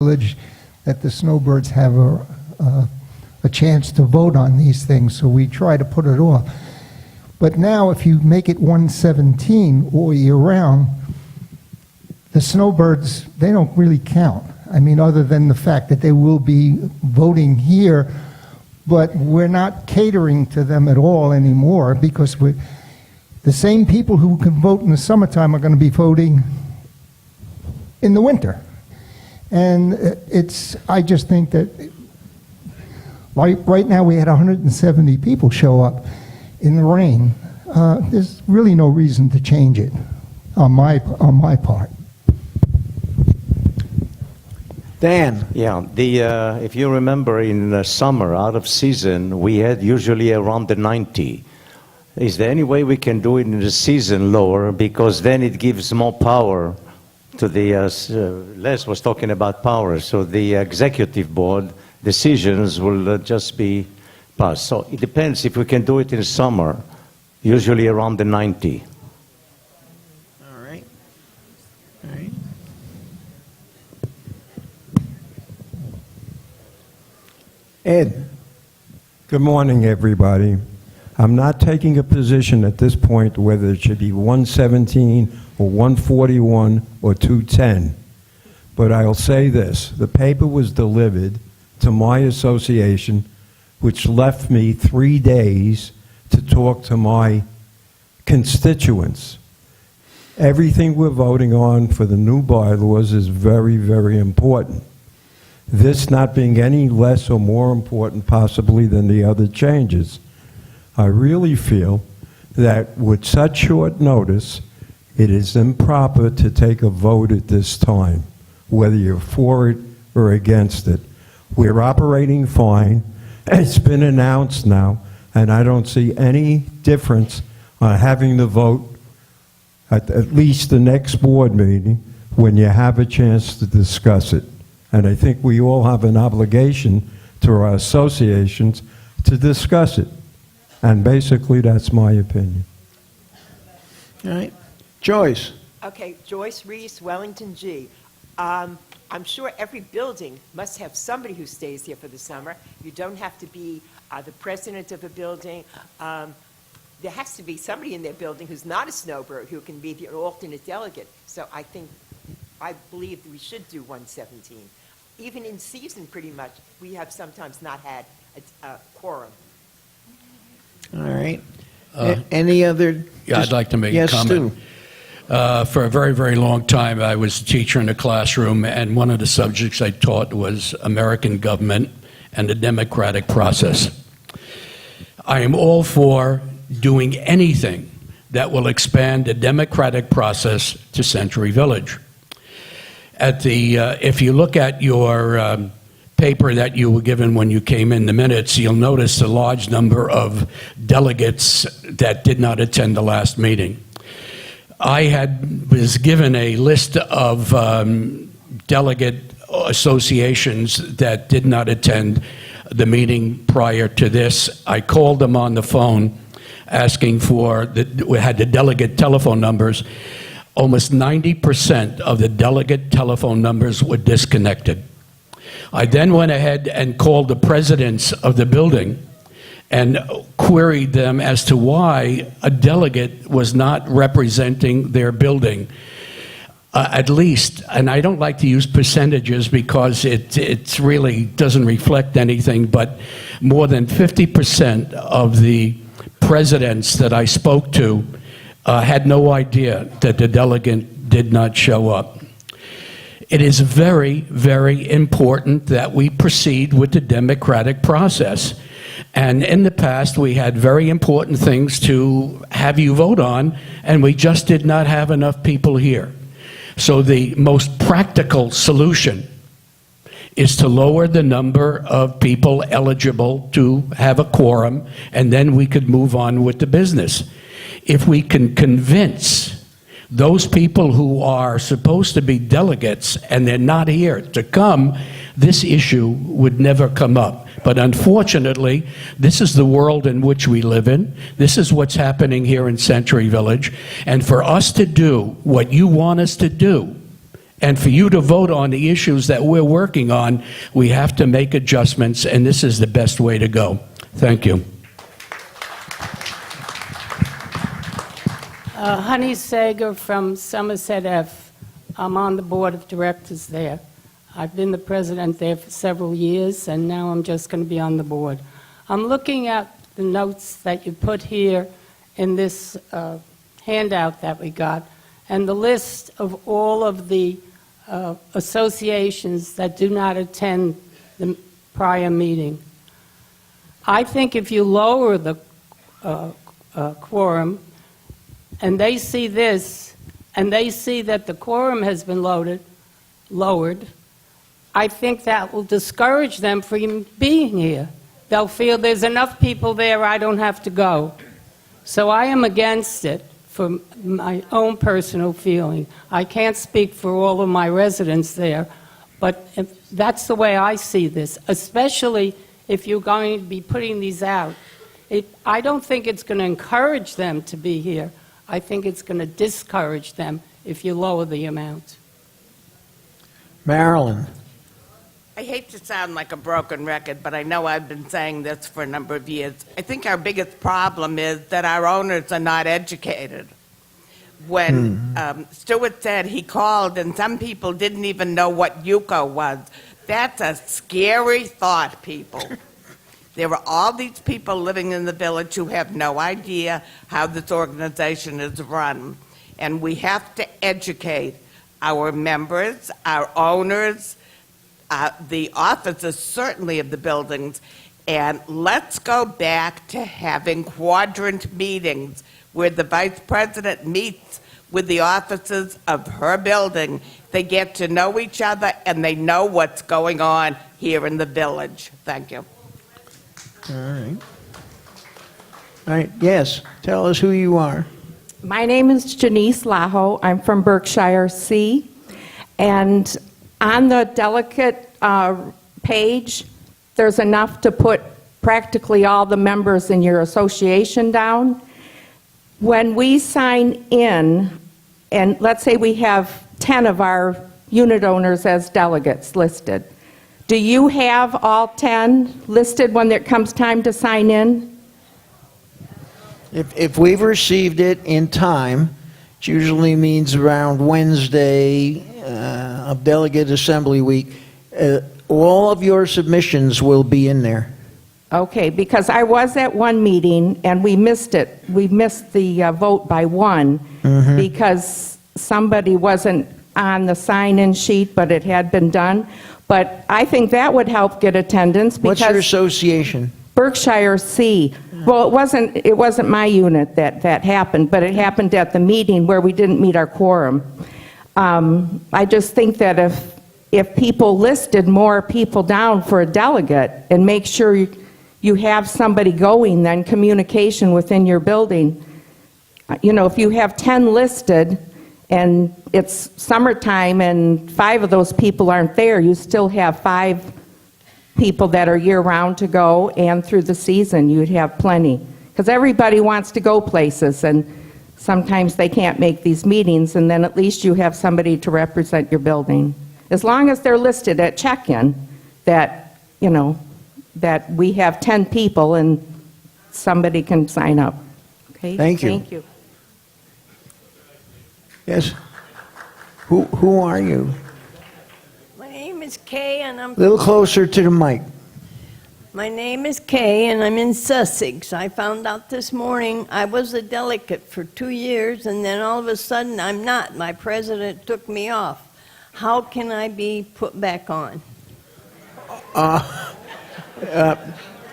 Village that the snowbirds have a chance to vote on these things, so we try to put it off. But now if you make it 117 all year round, the snowbirds, they don't really count. I mean, other than the fact that they will be voting here, but we're not catering to them at all anymore because the same people who can vote in the summertime are going to be voting in the winter. And I just think that, like right now we had 170 people show up in the rain. There's really no reason to change it on my part. Dan. Yeah, if you remember in the summer, out of season, we had usually around the 90. Is there any way we can do it in the season lower? Because then it gives more power to the, Les was talking about power, so the executive board decisions will just be passed. So it depends if we can do it in summer, usually around the 90. All right. All right. Ed. Good morning, everybody. I'm not taking a position at this point whether it should be 117 or 141 or 210. But I'll say this. The paper was delivered to my association, which left me 3 days to talk to my constituents. Everything we're voting on for the new bylaws is very, very important. This not being any less or more important possibly than the other changes. I really feel that with such short notice, it is improper to take a vote at this time, whether you're for it or against it. We're operating fine. It's been announced now, and I don't see any difference on having the vote at least the next board meeting when you have a chance to discuss it. And I think we all have an obligation to our associations to discuss it. And basically, that's my opinion. All right. Joyce. Okay, Joyce Reese, Wellington G. I'm sure every building must have somebody who stays here for the summer. You don't have to be the president of a building. There has to be somebody in their building who's not a snowbird who can be the alternate delegate. So I believe that we should do 117. Even in season, pretty much, we have sometimes not had a quorum. All right. Any other? Yeah, I'd like to make yes, a comment. Stu. For a very, very long time, I was a teacher in the classroom, and one of the subjects I taught was American government and the democratic process. I am all for doing anything that will expand the democratic process to Century Village. If you look at your paper that you were given when you came in, the minutes, you'll notice a large number of delegates that did not attend the last meeting. I was given a list of delegate associations that did not attend the meeting prior to this. I called them on the phone asking we had the delegate telephone numbers. Almost 90% of the delegate telephone numbers were disconnected. I then went ahead and called the presidents of the building and queried them as to why a delegate was not representing their building. At least, and I don't like to use percentages because it really doesn't reflect anything, but more than 50% of the presidents that I spoke to had no idea that the delegate did not show up. It is very, very important that we proceed with the democratic process. And in the past, we had very important things to have you vote on, and we just did not have enough people here. So the most practical solution is to lower the number of people eligible to have a quorum, and then we could move on with the business. If we can convince those people who are supposed to be delegates and they're not here to come, this issue would never come up. But unfortunately, this is the world in which we live in. This is what's happening here in Century Village. And for us to do what you want us to do, And for you to vote on the issues that we're working on, we have to make adjustments, and this is the best way to go. Thank you. Honey Sager from Somerset F. I'm on the board of directors there. I've been the president there for several years, and now I'm just going to be on the board. I'm looking at the notes that you put here in this handout that we got, and the list of all of the associations that do not attend the prior meeting. I think if you lower the quorum, and they see this, and they see that the quorum has been lowered, I think that will discourage them from being here. They'll feel there's enough people there, I don't have to go. So I am against it for my own personal feeling. I can't speak for all of my residents there, but that's the way I see this, especially if you're going to be putting these out. I don't think it's going to encourage them to be here. I think it's going to discourage them if you lower the amount. Marilyn. I hate to sound like a broken record, but I know I've been saying this for a number of years. I think our biggest problem is that our owners are not educated. When Stuart said he called and some people didn't even know what UCO was, that's a scary thought, people. There are all these people living in the village who have no idea how this organization is run. And we have to educate our members, our owners, the officers, certainly of the buildings, and let's go back to having quadrant meetings where the vice president meets with the officers of her building. They get to know each other and they know what's going on here in the village. Thank you. All right. All right, yes, tell us who you are. My name is Janice Laho. I'm from Berkshire C. And on the delegate page, there's enough to put practically all the members in your association down. When we sign in, and let's say we have 10 of our unit owners as delegates listed, do you have all 10 listed when it comes time to sign in? If we've received it in time, it usually means around Wednesday of delegate assembly week, all of your submissions will be in there. Okay, because I was at one meeting and we missed it. We missed the vote by one because somebody wasn't on the sign-in sheet, but it had been done. But I think that would help get attendance because... What's your association? Berkshire C. Well, it wasn't my unit that happened, but it happened at the meeting where we didn't meet our quorum. I just think that if people listed more people down for a delegate and make sure you have somebody going, then communication within your building. You know, if you have 10 listed and it's summertime and 5 of those people aren't there, you still have 5 people that are year-round to go, and through the season you'd have plenty. Because everybody wants to go places, and sometimes they can't make these meetings, and then at least you have somebody to represent your building. As long as they're listed at check-in, that, you know, that we have 10 people and somebody can sign up. Okay? Thank you. Thank you. Yes. Who are you? My name is Kay, and A little closer to the mic. my name is Kay, and I'm in Sussex. I found out this morning I was a delegate for 2 years, and then all of a sudden I'm not. My president took me off. How can I be put back on?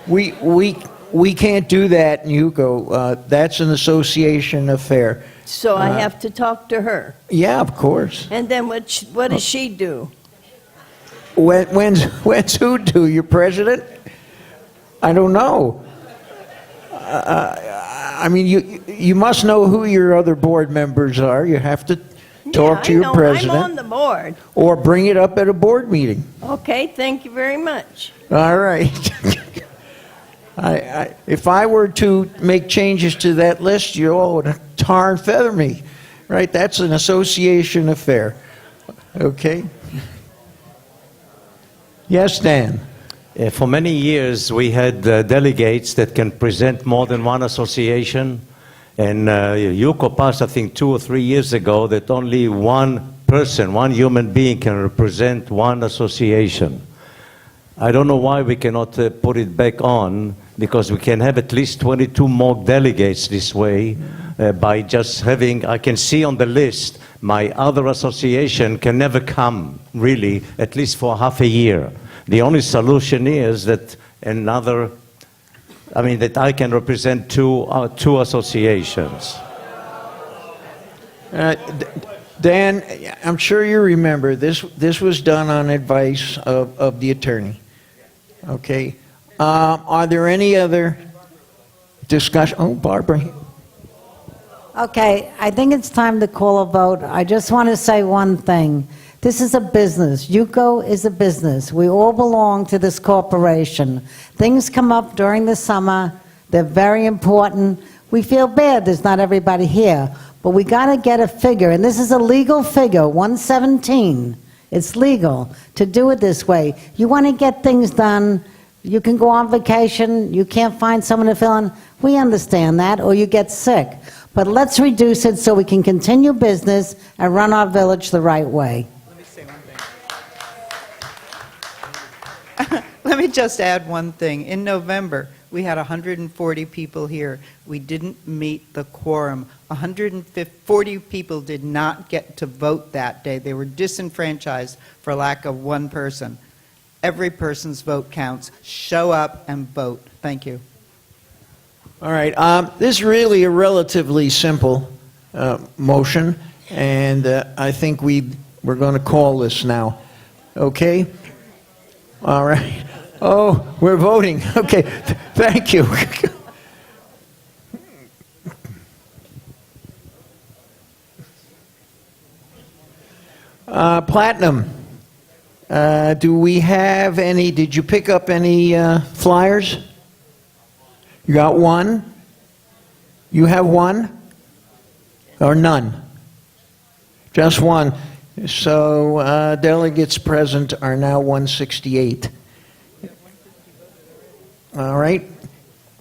We can't do that in UCO. That's an association affair. So I have to talk to her. Yeah, of course. And then what does she do? When's who do? Your president? I don't know. I mean, you must know who your other board members are. You have to talk to your president. I'm on the board. Or bring it up at a board meeting. Okay, thank you very much. All right. If I were to make changes to that list, you all would tar and feather me, right? That's an association affair. Okay. Yes, Dan? For many years, we had delegates that can present more than one association. And UCO passed, I think, 2 or 3 years ago that only one person, one human being can represent one association. I don't know why we cannot put it back on, because we can have at least 22 more delegates this way by just having, I can see on the list, my other association can never come, really, at least for half a year. The only solution is that that I can represent two associations. Dan, I'm sure you remember, this was done on advice of the attorney. Okay. Are there any other discussion? Oh, Barbara. Okay, I think it's time to call a vote. I just want to say one thing. This is a business. UCO is a business. We all belong to this corporation. Things come up during the summer. They're very important. We feel bad there's not everybody here, but we got to get a figure, and this is a legal figure, 117. It's legal to do it this way. You want to get things done, you can go on vacation, you can't find someone to fill in. We understand that, or you get sick. But let's reduce it so we can continue business and run our village the right way. Let me say one thing. Let me just add one thing. In November, we had 140 people here. We didn't meet the quorum. 140 people did not get to vote that day. They were disenfranchised for lack of one person. Every person's vote counts. Show up and vote. Thank you. All right. This is really a relatively simple motion, and I think we're going to call this now. Okay? All right. Oh, we're voting. Okay. Thank you. Platinum. Do we have any? Did you pick up any flyers? You got one? You have one? Or none? Just one. So delegates present are now 168. All right.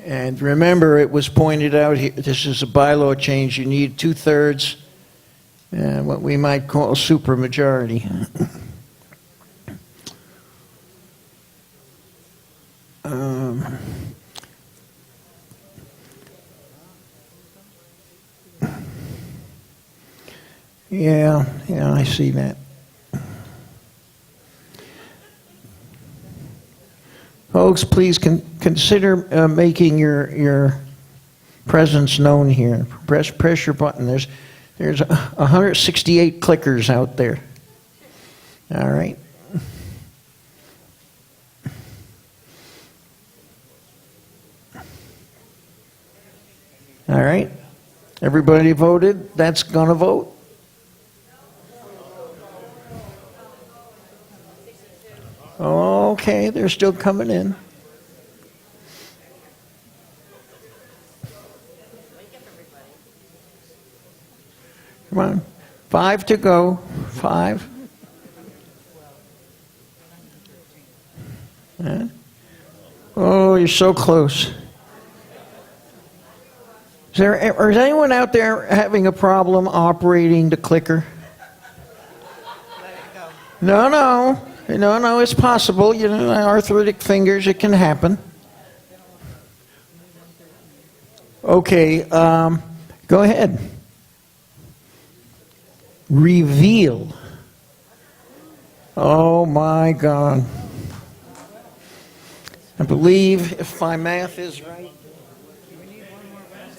And remember, it was pointed out here, this is a bylaw change. You need 2/3, what we might call a supermajority. Yeah, I see that. Folks, please consider making your presence known here. Press your button. There's 168 clickers out there. All right. All right. Everybody voted? That's going to vote? Okay, they're still coming in. Come on. 5 to go. 5. Yeah. Oh, you're so close. Is anyone out there having a problem operating the clicker? No, it's possible. You know, arthritic fingers, it can happen. Okay, go ahead. Reveal. Oh my God. I believe, if my math is right,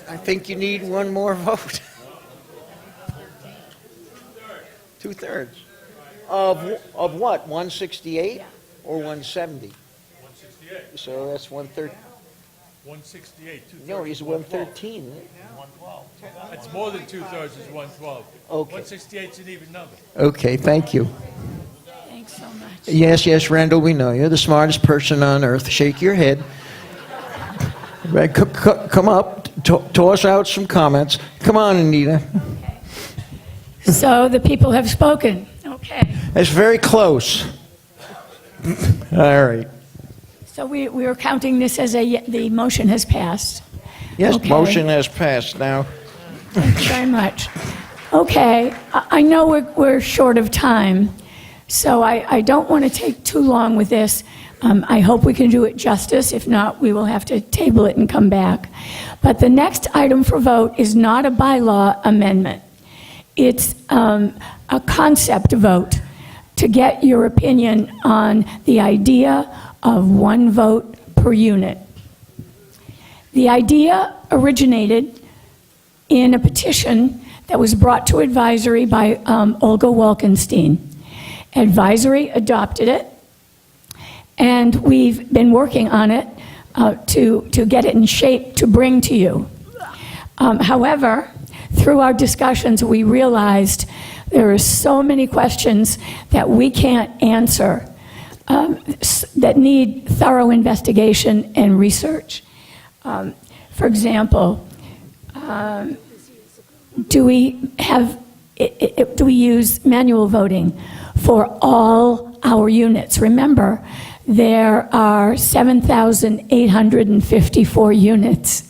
I think you need one more vote. 2/3. Of what? 168 or 170? 168. So that's 1/3. 168. No, he's 113. 112. It's more than 2/3 is 112. Okay. 168 is an even number. Okay, thank you. Thanks so much. Yes, Randall, we know you're the smartest person on earth. Shake your head. Right, come up, toss out some comments. Come on, Anita. So the people have spoken. Okay. Okay, That's very close. All right. so we were counting this as the motion has passed. Yes, Okay. motion has passed now. Thank you very much. Okay, I know we're short of time, so I don't want to take too long with this. I hope we can do it justice. If not, we will have to table it and come back. But the next item for vote is not a bylaw amendment. It's a concept vote to get your opinion on the idea of one vote per unit. The idea originated in a petition that was brought to advisory by Olga Walkenstein. Advisory adopted it, and we've been working on it to get it in shape to bring to you. However, through our discussions, we realized there are so many questions that we can't answer that need thorough investigation and research. For example, do we use manual voting for all our units? Remember, there are 7,854 units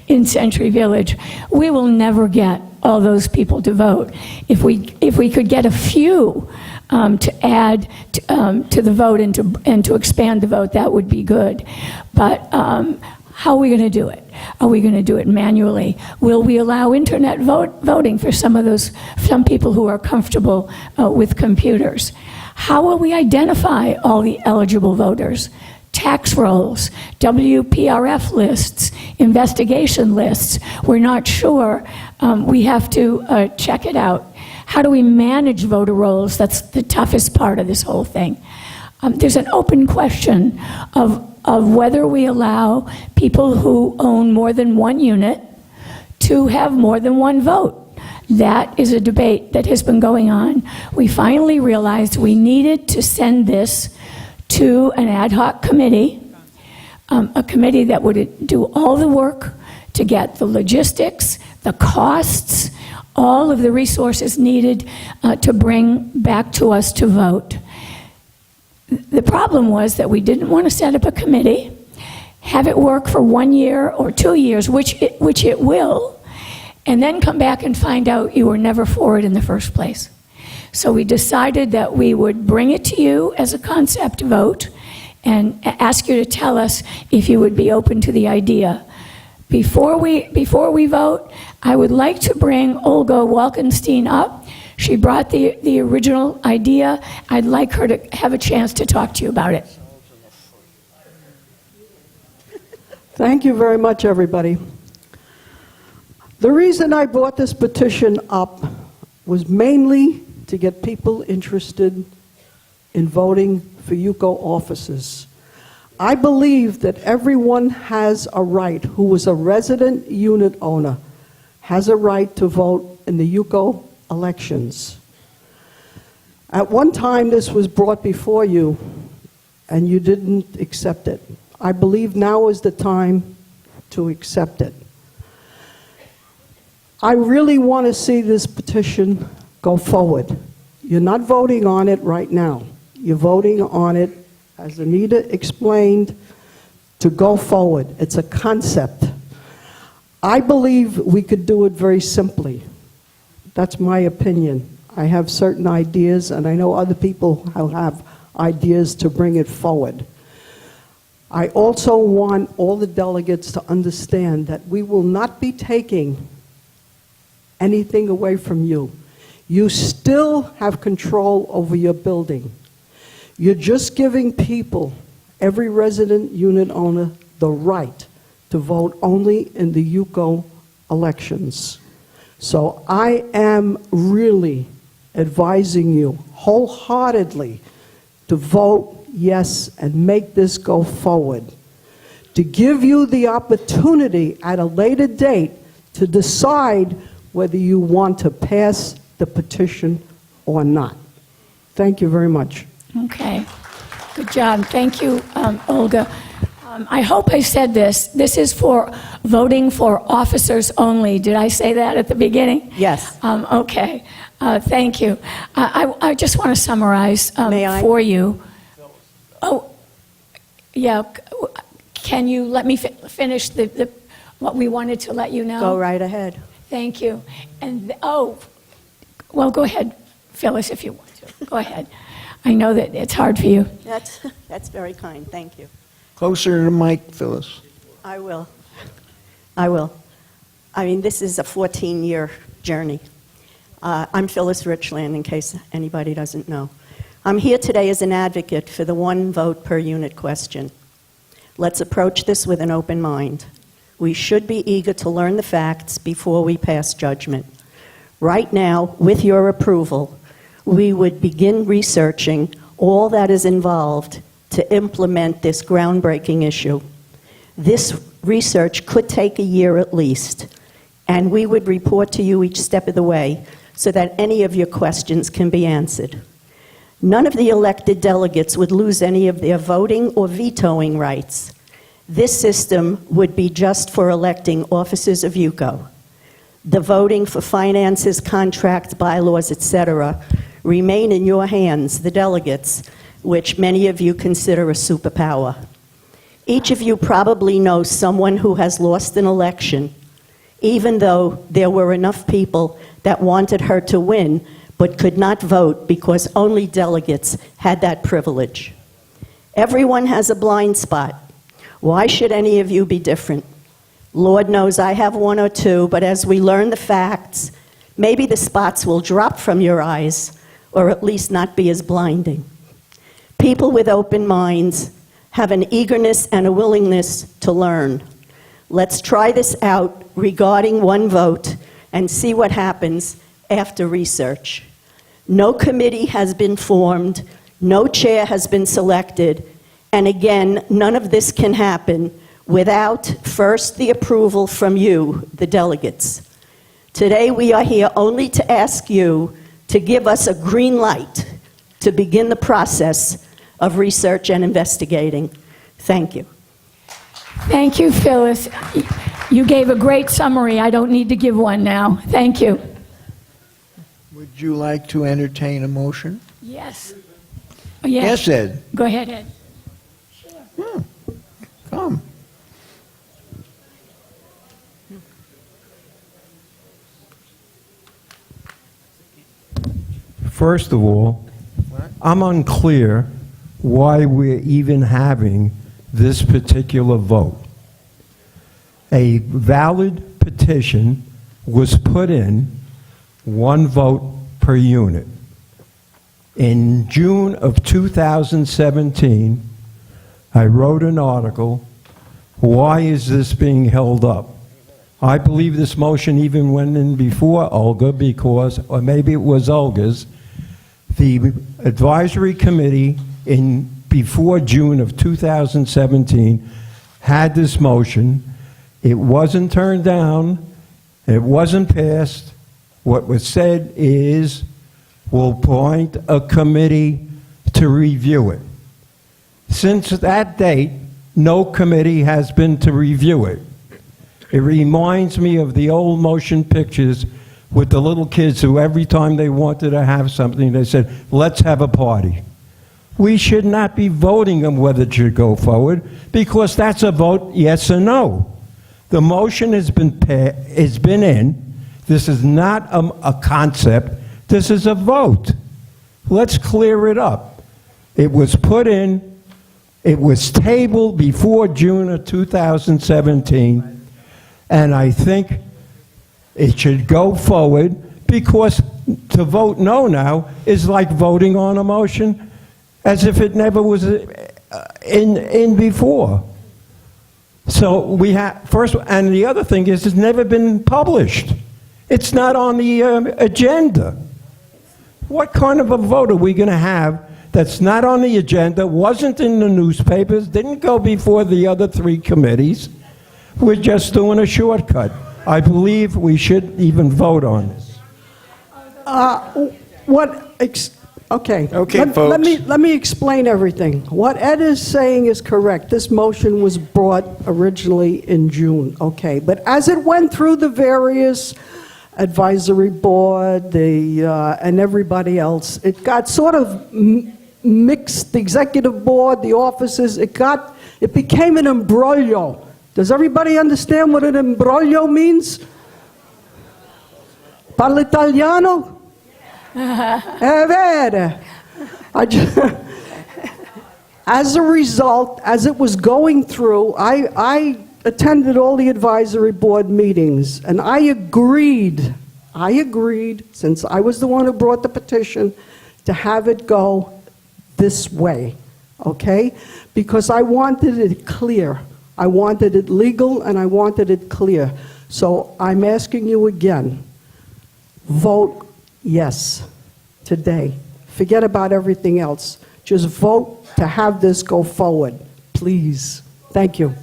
in Century Village. We will never get all those people to vote. If we could get a few to add to the vote and to expand the vote, that would be good. But how are we going to do it? Are we going to do it manually? Will we allow internet voting for some people who are comfortable with computers? How will we identify all the eligible voters? Tax rolls, WPRF lists, investigation lists. We're not sure. We have to check it out. How do we manage voter rolls? That's the toughest part of this whole thing. There's an open question of whether we allow people who own more than one unit to have more than one vote. That is a debate that has been going on. We finally realized we needed to send this to an ad hoc committee, a committee that would do all the work to get the logistics, the costs, all of the resources needed to bring back to us to vote. The problem was that we didn't want to set up a committee, have it work for 1 year or 2 years, which it will, and then come back and find out you were never for it in the first place. So we decided that we would bring it to you as a concept vote and ask you to tell us if you would be open to the idea. Before we vote, I would like to bring Olga Walkenstein up. She brought the original idea. I'd like her to have a chance to talk to you about it. Thank you very much, everybody. The reason I brought this petition up was mainly to get people interested in voting for UCO offices. I believe that everyone has a right, who is a resident unit owner, has a right to vote in the UCO elections. At one time, this was brought before you, and you didn't accept it. I believe now is the time to accept it. I really want to see this petition go forward. You're not voting on it right now. You're voting on it, as Anita explained, to go forward. It's a concept. I believe we could do it very simply. That's my opinion. I have certain ideas, and I know other people who have ideas to bring it forward. I also want all the delegates to understand that we will not be taking anything away from you. You still have control over your building. You're just giving people, every resident unit owner, the right to vote only in the UCO elections. So I am really advising you wholeheartedly to vote yes and make this go forward. To give you the opportunity at a later date to decide whether you want to pass the petition or not. Thank you very much. Okay, good job. Thank you, Olga. I hope I said this. This is for voting for officers only. Did I say that at the beginning? Yes. Okay. Thank you. I just want to summarize May I? for you. Oh, yeah. Can you let me finish what we wanted to let you know? Go right ahead. Thank you. And, well, go ahead, Phyllis, if you want to. Go ahead. I know that it's hard for you. That's very kind. Thank you. Closer to the mic, Phyllis. I will. I mean, this is a 14-year journey. I'm Phyllis Richland, in case anybody doesn't know. I'm here today as an advocate for the one vote per unit question. Let's approach this with an open mind. We should be eager to learn the facts before we pass judgment. Right now, with your approval, we would begin researching all that is involved to implement this groundbreaking issue. This research could take a year at least, and we would report to you each step of the way so that any of your questions can be answered. None of the elected delegates would lose any of their voting or vetoing rights. This system would be just for electing officers of UCO. The voting for finances, contracts, bylaws, etc., remain in your hands, the delegates, which many of you consider a superpower. Each of you probably knows someone who has lost an election, even though there were enough people that wanted her to win but could not vote because only delegates had that privilege. Everyone has a blind spot. Why should any of you be different? Lord knows I have one or two, but as we learn the facts, maybe the spots will drop from your eyes, or at least not be as blinding. People with open minds have an eagerness and a willingness to learn. Let's try this out regarding one vote and see what happens after research. No committee has been formed, no chair has been selected, and again, none of this can happen without first the approval from you, the delegates. Today we are here only to ask you to give us a green light to begin the process of research and investigating. Thank you. Thank you, Phyllis. You gave a great summary. I don't need to give one now. Thank you. Would you like to entertain a motion? Yes. Yes, Ed. Go ahead, Ed. Come. First of all, I'm unclear why we're even having this particular vote. A valid petition was put in, one vote per unit. In June of 2017, I wrote an article, why is this being held up? I believe this motion even went in before Olga because, or maybe it was Olga's, the advisory committee before June of 2017 had this motion. It wasn't turned down. It wasn't passed. What was said is, we'll appoint a committee to review it. Since that date, no committee has been to review it. It reminds me of the old motion pictures with the little kids who every time they wanted to have something, they said, let's have a party. We should not be voting on whether it should go forward because that's a vote yes or no. The motion has been in. This is not a concept. This is a vote. Let's clear it up. It was put in. It was tabled before June of 2017, and I think it should go forward because to vote no now is like voting on a motion as if it never was in before. So we have, first, and the other thing is it's never been published. It's not on the agenda. What kind of a vote are we going to have that's not on the agenda, wasn't in the newspapers, didn't go before the other three committees? We're just doing a shortcut. I believe we should even vote on this. Okay. Okay, Let folks. me explain everything. What Ed is saying is correct. This motion was brought originally in June, okay? But as it went through the various advisory board, and everybody else, it got sort of mixed, the executive board, the offices, it became an imbroglio. Does everybody understand what an imbroglio means? Parla italiano? Vero. As a result, as it was going through, I attended all the advisory board meetings, and I agreed, since I was the one who brought the petition, to have it go this way, okay? Because I wanted it clear. I wanted it legal, and I wanted it clear. So I'm asking you again, vote yes today. Forget about everything else. Just vote to have this go forward, please. Thank you.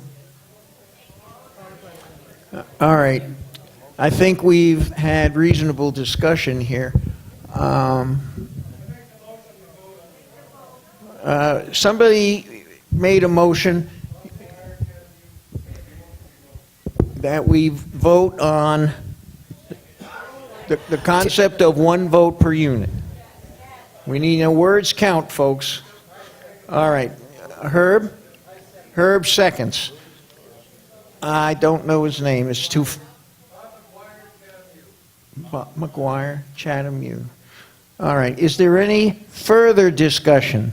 All right. I think we've had reasonable discussion here. Somebody made a motion that we vote on the concept of one vote per unit. We need no words count, folks. All right. Herb seconds. I don't know his name. It's too... McGuire, Chatham, you. All right. Is there any further discussion?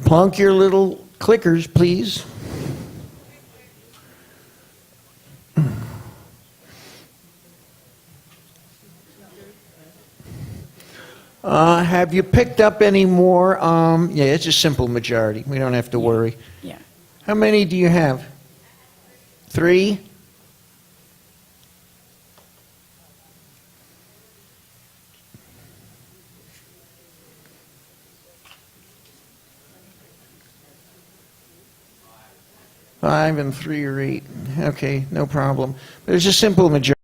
Plunk your little clickers, please. Have you picked up any more? Yeah, it's a simple majority. We don't have to worry. Yeah. How many do you have? 3? Five and 3 or 8. Okay, no problem. But it's a simple majority.